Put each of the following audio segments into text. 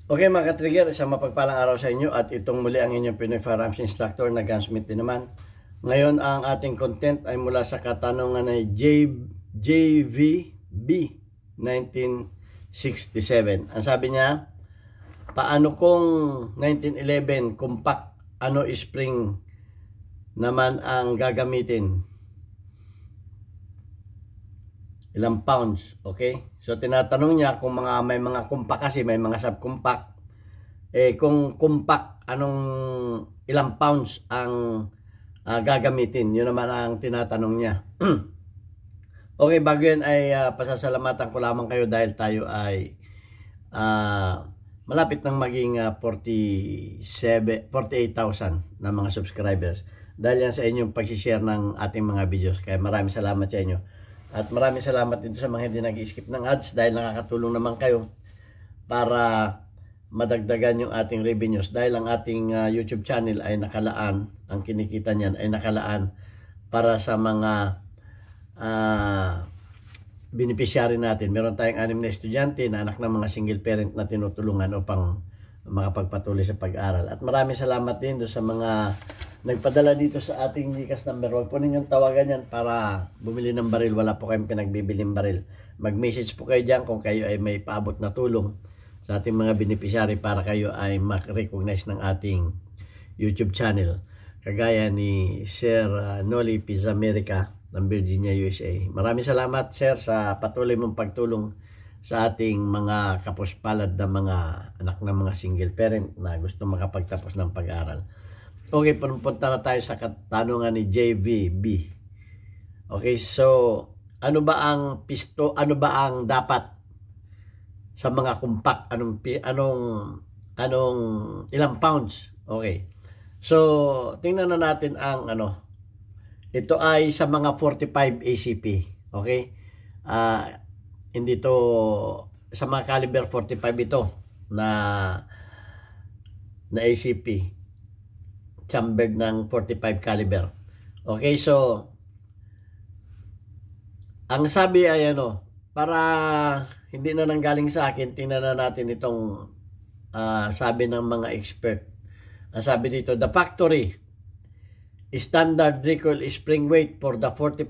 Okay mga ka-trigger, isang mapagpalang araw sa inyo at itong muli ang inyong Pinoy Firearms Instructor na Gunsmith din naman. Ngayon ang ating content ay mula sa katanungan ay JVB 1967. Ang sabi niya, paano kung 1911 compact ano spring naman ang gagamitin? Ilang pounds, okay? So tinatanong niya kung may mga compact kasi may mga subcompact. Kung compact, anong ilang pounds ang gagamitin? Yun naman ang tinatanong niya. Okay, bago yun ay pasasalamatan ko lamang kayo dahil tayo ay malapit nang maging 48,000 na mga subscribers. Dahil yan sa inyong pag-share ng ating mga videos. Kaya maraming salamat sa inyo. At maraming salamat dito sa mga hindi nag-skip ng ads dahil nakakatulong naman kayo para madagdagan yung ating revenues dahil ang ating YouTube channel ay nakalaan, ang kinikita niyan ay nakalaan para sa mga beneficiary natin. Meron tayong 6 na estudyante na anak ng mga single parent na tinutulungan upang makapagpatuloy sa pag-aaral. At maraming salamat din doon sa mga nagpadala dito sa ating GCash number. Huwag po ninyong tawagan yan para bumili ng baril. Wala po kayong pinagbibiling baril. Mag-message po kayo dyan kung kayo ay may paabot na tulong sa ating mga beneficiary para kayo ay mak-recognize ng ating YouTube channel. Kagaya ni Sir Noli Pizamerica ng Virginia, USA. Maraming salamat, Sir, sa patuloy mong pagtulong sa ating mga kapuspalad na mga anak ng mga single parent na gusto makapagtapos ng pag-aaral. Okay, punta na tayo sa katanungan ni JVB. Okay, so ano ba ang dapat sa mga compact? Anong ilang pounds? Okay. So, tingnan na natin ang ito ay sa mga 45 ACP. Okay? Hindi to sa mga caliber 45 ito na ACP. Chambered ng 45 caliber. Okay, so ang sabi ay para hindi na nanggaling sa akin, tingnan na natin itong sabi ng mga expert. Ang sabi dito, the factory standard recoil spring weight for the 45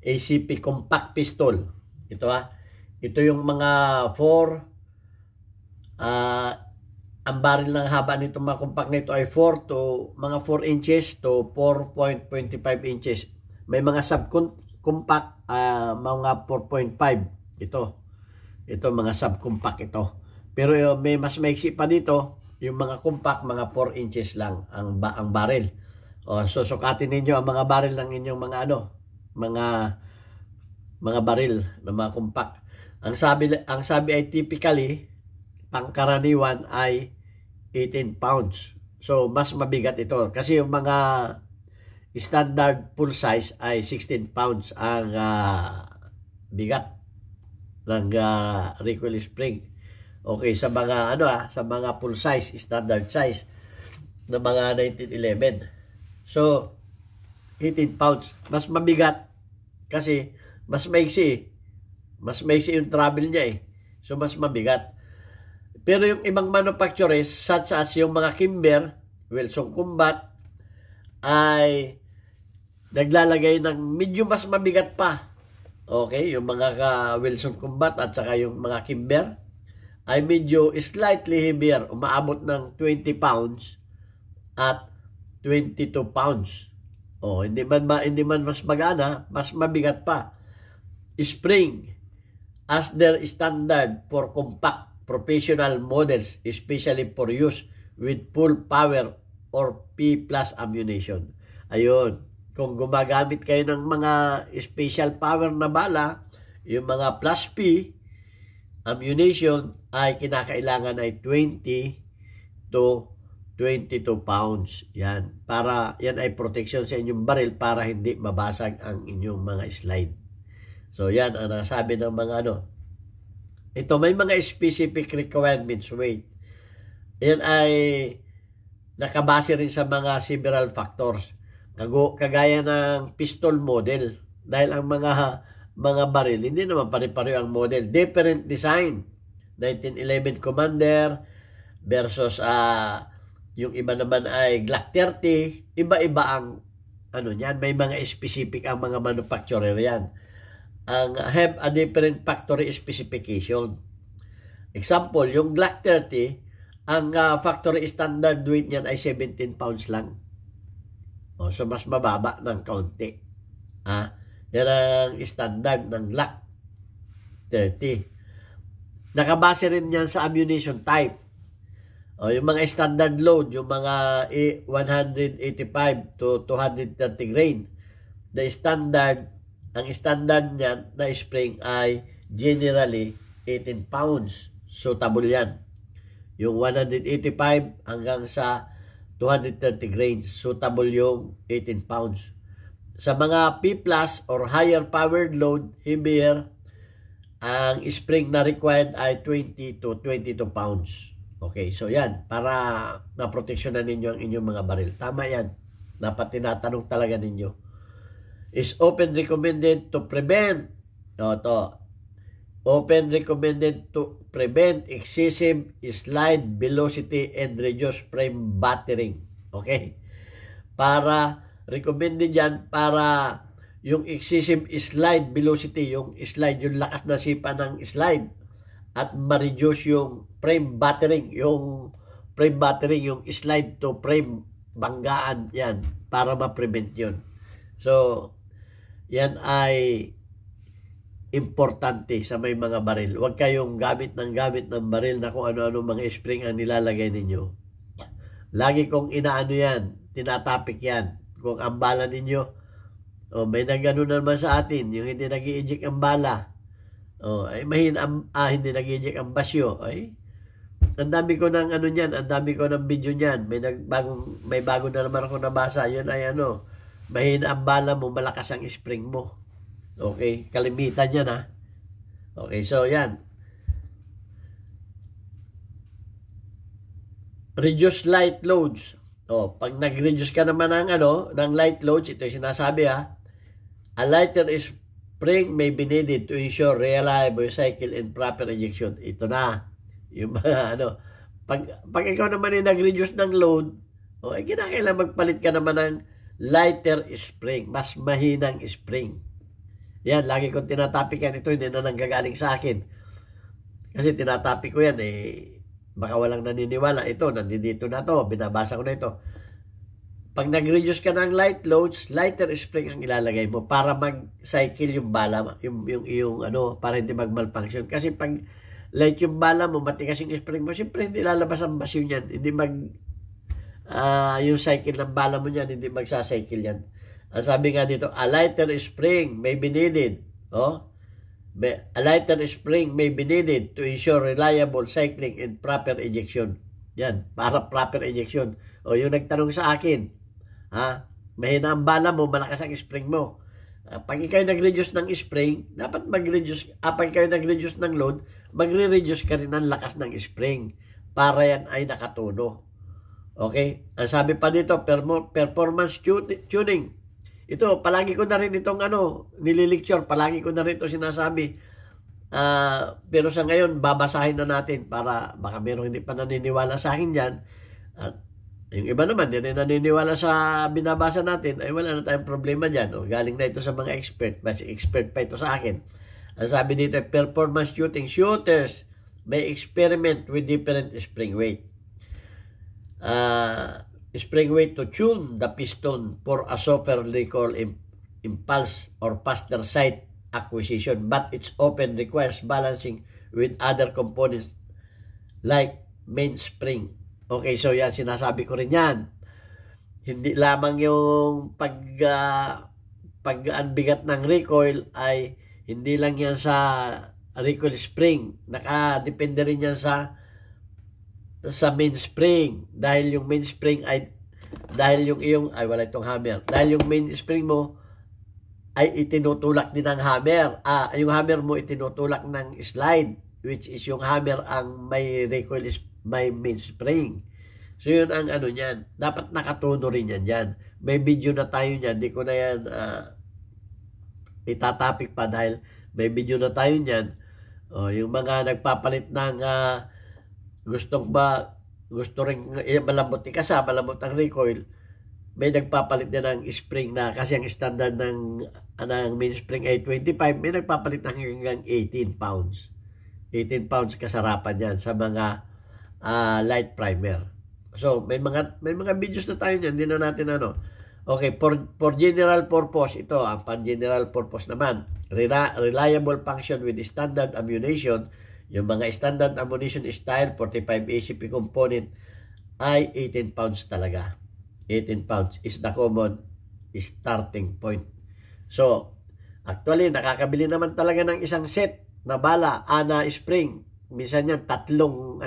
ACP compact pistol. Ito yung mga 4 ang baril ng haba nito mga compact nito ay 4 inches to 4.25 inches. May mga subcompact mga 4.5 ito mga subcompact ito. Pero may mas maiksi pa dito, yung mga compact mga 4 inches lang ang baril. So sukatin ninyo ang mga baril ng inyong mga baril ng mga compact. Ang sabi ay typically pangkaraniwan ay 18 pounds. So mas mabigat ito kasi yung mga standard full size ay 16 pounds ang bigat ng recoil spring. Okay, sa mga sa mga full size, standard size na mga 1911. So 18 pounds, mas mabigat kasi mas maiksi yung travel niya So mas mabigat. Pero yung ibang manufacturers such as yung mga Kimber, Wilson Combat ay naglalagay ng medyo mas mabigat pa. Okay, yung mga Wilson Combat at saka yung mga Kimber ay medyo slightly heavier, umaabot ng 20 pounds at 22 pounds. Hindi man mas magana, mas mabigat pa. Spring as their standard for compact professional models, especially for use with full power or P+ ammunition. Ayun, kung gumagamit kayo ng mga special power na bala, yung mga +P ammunition ay kinakailangan ay 20 to 22 pounds. Yan ay protection sa inyong baril para hindi mabasag ang inyong mga slide. So yan ang nasabi ng mga Ito may mga specific requirements weight. Yan ay nakabase rin sa mga several factors. Kagaya ng pistol model. Dahil ang mga baril, hindi naman pare-pareho ang model. Different design 1911 Commander versus yung iba naman ay Glock 30. Iba-iba ang ano niyan, may mga specific ang mga manufacturer yan. Ang have a different factory specification. Example, yung Glock 30, ang factory standard weight niyan ay 17 pounds lang. So mas mababa ng kaunti. Yan ang standard ng Glock 30. Nakabase rin yan sa ammunition type. Yung mga standard load, yung mga 185 to 230 grain. Ang standard niyan na spring ay generally 18 pounds. Suitable yan. Yung 185 hanggang sa 230 grains, suitable yung 18 pounds. Sa mga P+ or higher powered load, heavier, ang spring na required ay 20 to 22 pounds. Okay, so yan, para naproteksyonan ninyo ang inyong mga baril. Tama yan. Dapat tinatanong talaga ninyo. Is often recommended to prevent, often recommended to prevent excessive slide velocity and reduce frame battering. Okay? Recommended yan para yung excessive slide velocity, yung lakas na sipa ng slide, at ma-reduce yung frame battering, yung slide to frame banggaan yan, para ma-prevent yun. So, yan ay importante sa may mga baril. Huwag kayong gamit ng baril na kung ano-ano mga spring ang nilalagay ninyo. Lagi kong inaano yan, tinatapik yan. Kung ang bala ninyo, may nagano naman sa atin, yung hindi nag-i-eject ang bala, ay hindi nag-i-eject ang basyo, ay ang dami ko ng ano niyan, ang dami ko ng video niyan. May bago na naman ako nabasa. Yun ay mahina ang bala mo, malakas ang spring mo. Okay, kalimitan yan Okay, so yan. Reduce light loads. Pag nag-reduce ka naman ng light loads, ito yung sinasabi a lighter spring may be needed to ensure reliable cycle and proper ejection. Ito na. Yung mga pag ikaw naman ay nag-reduce ng load, ay kinakailangan magpalit ka naman ng lighter spring, mas mahinang spring. Yan, lagi kong tinatapik yan. Ito hindi na nanggagaling sa akin. Kasi tinatapik ko yan, baka walang naniniwala. Ito, nandito na to, binabasa ko na ito. Pag nag-reduce ka ng light loads, lighter spring ang ilalagay mo para mag-cycle yung bala, para hindi mag-malfunction. Kasi pag light yung bala mo, matigas yung spring mo, siyempre hindi lalabas ang basyo niyan. Hindi yung cycle ng bala mo niyan, hindi magsa-cycle yan. Ang sabi nga dito, a lighter spring may be needed. A lighter spring may be needed to ensure reliable cycling and proper ejection. Yan, para proper ejection. Yung nagtanong sa akin, mahina ang bala mo, malakas ang spring mo. Pag ikaw nag-reduce ng spring, dapat mag-reduce, pag ikaw nag-reduce ng load, magre-reduce ka rin ng lakas ng spring para yan ay nakatuno. Okay? Ang sabi pa dito, performance tuning. Ito, palagi ko na rin itong nililecture, palagi ko na rin ito sinasabi. Pero sa ngayon, babasahin na natin para baka mayroong hindi pa naniniwala sa akin dyan. At yung iba naman, hindi rin naniniwala sa binabasa natin, ay wala na tayong problema dyan. Galing na ito sa mga expert, mas expert pa ito sa akin. Ang sabi dito, performance shooting. Shooters may experiment with different spring weight. Spring weight to tune the piston for a softer recoil impulse or faster sight acquisition, but it often requires balancing with other components like mainspring. Okay, so yan, sinasabi ko rin yan. Hindi lamang yung pag-anbigat ng recoil ay hindi lang yan sa recoil spring. Nakadepende rin yan sa mainspring, dahil yung mainspring ay wala itong hammer, dahil yung mainspring mo ay itinutulak din ng hammer, yung hammer mo itinutulak ng slide, which is yung hammer ang may recoil may mainspring. So yun ang niyan, dapat nakatuno rin yan dyan. May video na tayo niyan, di ko na yan itatapik pa dahil may video na tayo niyan. O, yung mga nagpapalit ng gusto rin malambot ikasa, malambot ang recoil, may nagpapalit din ng spring na kasi ang standard ng mainspring ay 25, may nagpapalit ng hanggang 18 pounds. 18 pounds kasarapan yan sa mga light primer. So, may mga videos na tayo niyan, hindi na natin Okay, for general purpose, ito, ang pan-general purpose naman, reliable function with standard ammunition, yung mga standard ammunition style, 45 ACP component, ay 18 pounds talaga. 18 pounds is the common starting point. So, actually, nakakabili naman talaga ng isang set na bala, na spring. Minsan yan, tatlong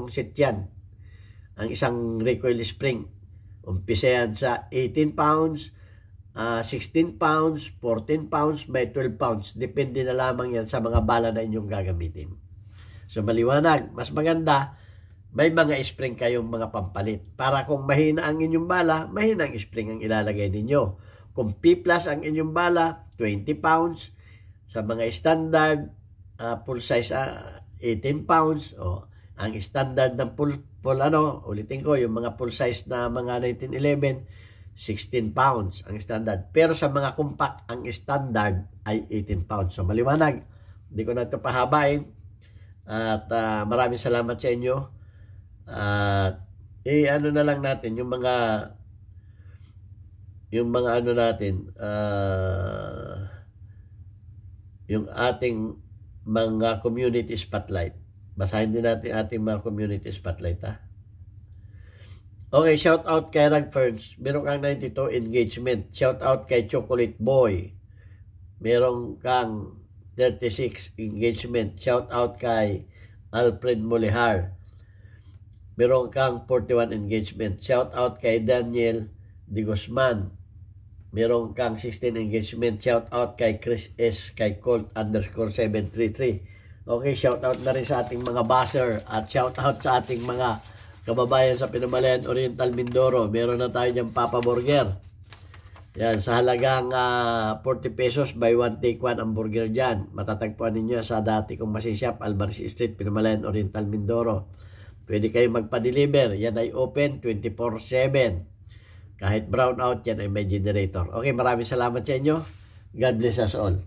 set yan. Ang isang recoil spring. Umpisa yan sa 18 pounds, 16 pounds, 14 pounds, may 12 pounds. Depende na lamang yan sa mga bala na inyong gagamitin. So, maliwanag. Mas maganda, may mga spring kayong mga pampalit. Para kung mahina ang inyong bala, mahina ang spring ang ilalagay ninyo. Kung P plus ang inyong bala, 20 pounds. Sa mga standard, full size, 18 pounds. O, ang standard ng ulitin ko, yung mga full size na mga 1911, 16 pounds ang standard. Pero sa mga compact, ang standard ay 18 pounds. So, maliwanag. Hindi ko na ito pahabain. At maraming salamat sa inyo. Na lang natin, yung yung ating mga community spotlight. Basahin din natin ating mga community spotlight, Okay, shout out kay Rag Ferns. Meron kang 92 engagement. Shout out kay Chocolate Boy. Meron kang 36 engagement. Shout out kay Alfred Molihar. Meron kang 41 engagement. Shout out kay Daniel De Guzman. Meron kang 16 engagement. Shout out kay Chris S. Kay Colt_733. Okay, shout out na rin sa ating mga buzzer at shout out sa ating mga kababayan sa Pinamalayan Oriental Mindoro. Meron na tayo dyan Papa Burger. Yan, sa halagang 40 pesos, buy one take one ang burger dyan. Matatagpuan ninyo sa dati kong machine shop, Alvarez Street, Pinamalayan Oriental Mindoro. Pwede kayo magpa-deliver. Yan ay open 24/7. Kahit brown out, yan ay may generator. Okay, maraming salamat sa inyo. God bless us all.